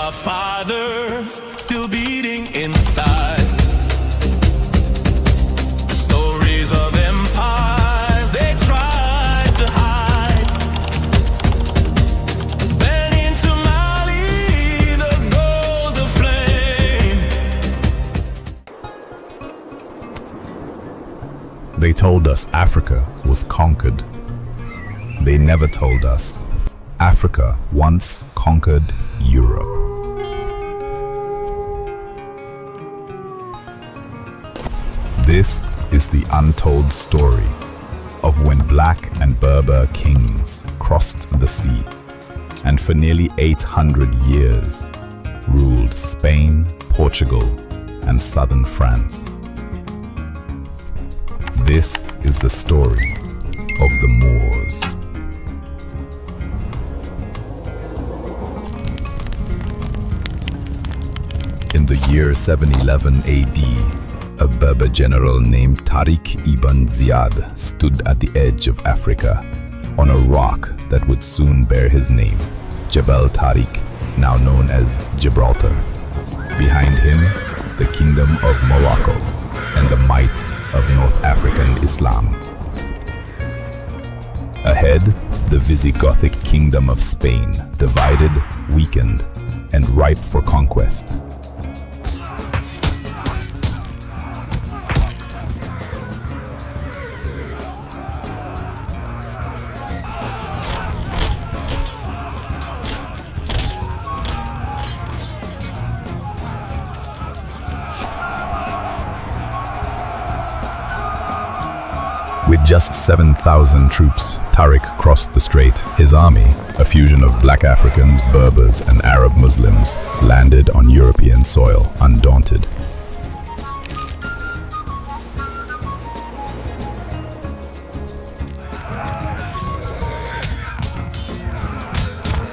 our fathers still beating inside. Stories of empires they tried to hide. Then into Mali, the gold aflame. They told us Africa was conquered. They never told us Africa once conquered Europe. This is the untold story of when Black and Berber kings crossed the sea and for nearly 800 years ruled Spain, Portugal, and southern France. This is the story of the Moors. In the year 711 AD, a Berber general named Tariq ibn Ziyad stood at the edge of Africa on a rock that would soon bear his name, Jebel Tariq, now known as Gibraltar. Behind him, the kingdom of Morocco and the might of North African Islam. Ahead, the Visigothic kingdom of Spain, divided, weakened, and ripe for conquest. With just 7,000 troops, Tariq crossed the strait. His army, a fusion of Black Africans, Berbers, and Arab Muslims, landed on European soil undaunted.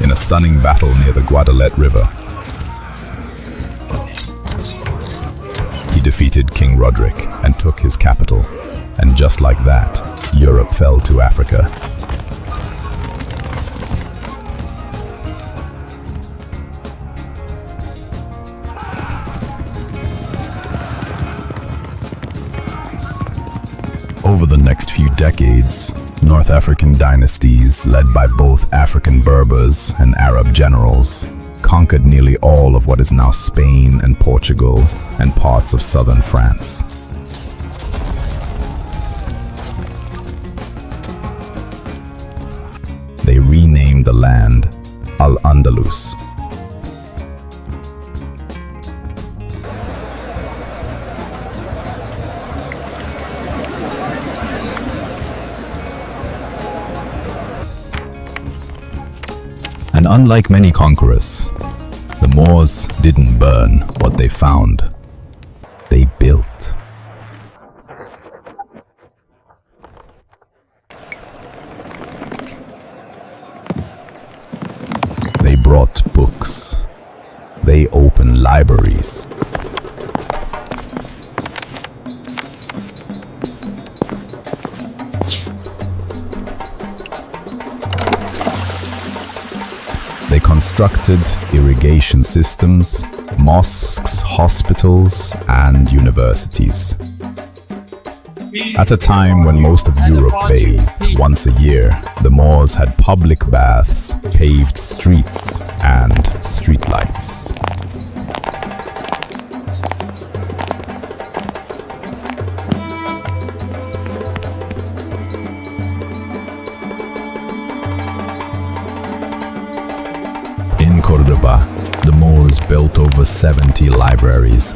In a stunning battle near the Guadalete River, he defeated King Roderick and took his capital. And just like that, Europe fell to Africa. Over the next few decades, North African dynasties, led by both African Berbers and Arab generals, conquered nearly all of what is now Spain and Portugal and parts of southern France. They renamed the land Al-Andalus. And unlike many conquerors, the Moors didn't burn what they found. They built. They brought books. They opened libraries. They constructed irrigation systems, mosques, hospitals, and universities. At a time when most of Europe bathed once a year, the Moors had public baths, paved streets, and streetlights. In Cordoba, the Moors built over 70 libraries.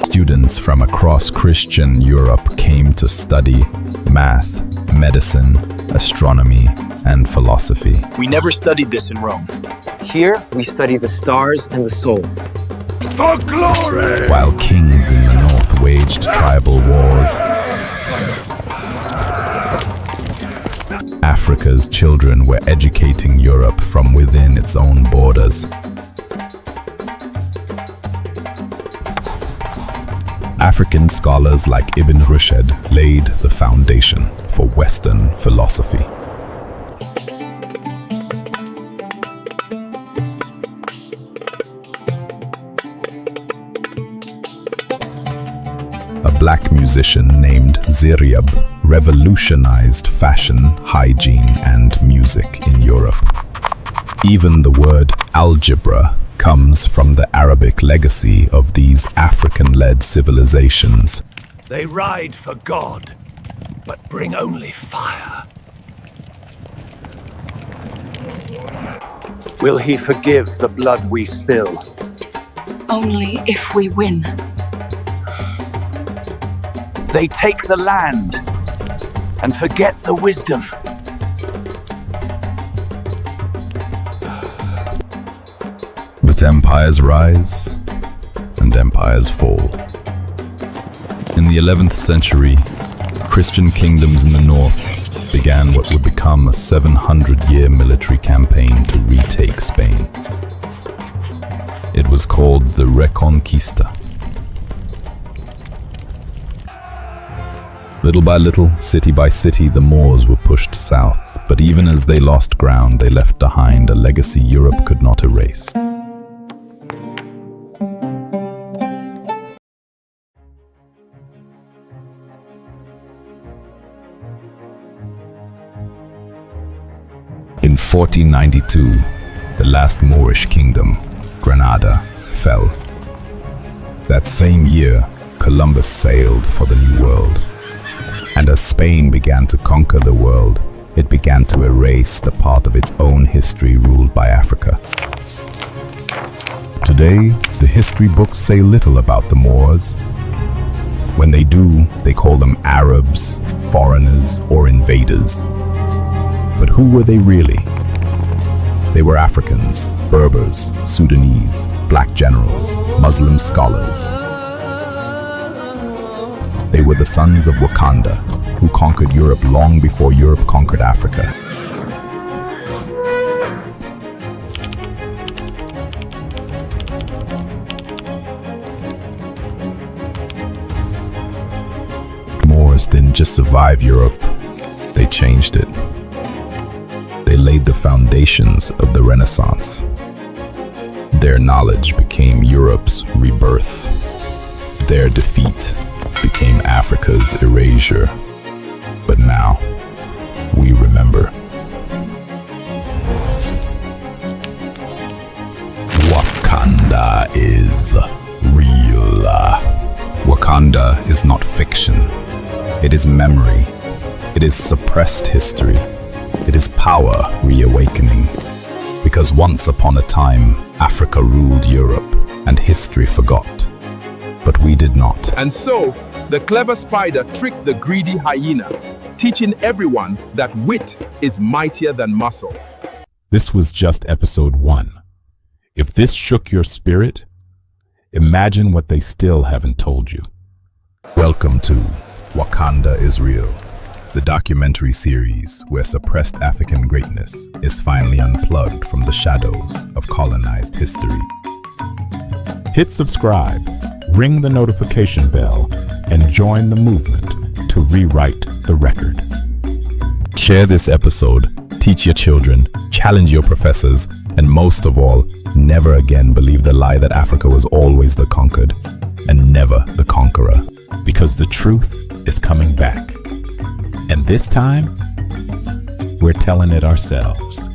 Students from across Christian Europe came to study math, medicine, astronomy, and philosophy. We never studied this in Rome. Here, we study the stars and the soul. For glory! While kings in the north waged tribal wars, Africa's children were educating Europe from within its own borders. African scholars like Ibn Rushd laid the foundation for Western philosophy. black musician named Ziryab revolutionized fashion, hygiene, and music in Europe. Even the word algebra comes from the Arabic legacy of these African-led civilizations. They ride for God, but bring only fire. Will he forgive the blood we spill? Only if we win. They take the land and forget the wisdom. But empires rise and empires fall. In the 11th century, Christian kingdoms in the north began what would become a 700-year military campaign to retake Spain. It was called the Reconquista. Little by little, city by city, the Moors were pushed south, but even as they lost ground, they left behind a legacy Europe could not erase. In 1492, the last Moorish kingdom, Granada, fell. That same year, Columbus sailed for the New World. And as Spain began to conquer the world, it began to erase the part of its own history ruled by Africa. Today, the history books say little about the Moors. When they do, they call them Arabs, foreigners, or invaders. But who were they really? They were Africans, Berbers, Sudanese, black generals, Muslim scholars. They were the sons of Wakanda, who conquered Europe long before Europe conquered Africa. Moors didn't just survive Europe, they changed it. They laid the foundations of the Renaissance. Their knowledge became Europe's rebirth. Their defeat became Africa's erasure. But now, we remember. Wakanda is real. Wakanda is not fiction. It is memory. It is suppressed history. It is power reawakening. Because once upon a time, Africa ruled Europe and history forgot. But we did not. And so, the clever spider tricked the greedy hyena, teaching everyone that wit is mightier than muscle. This was just episode 1. If this shook your spirit, imagine what they still haven't told you. Welcome to Wakanda Is Real, the documentary series where suppressed African greatness is finally unplugged from the shadows of colonized history. Hit subscribe, ring the notification bell, and join the movement to rewrite the record. Share this episode, teach your children, challenge your professors, and most of all, never again believe the lie that Africa was always the conquered and never the conqueror. Because the truth is coming back. And this time, we're telling it ourselves.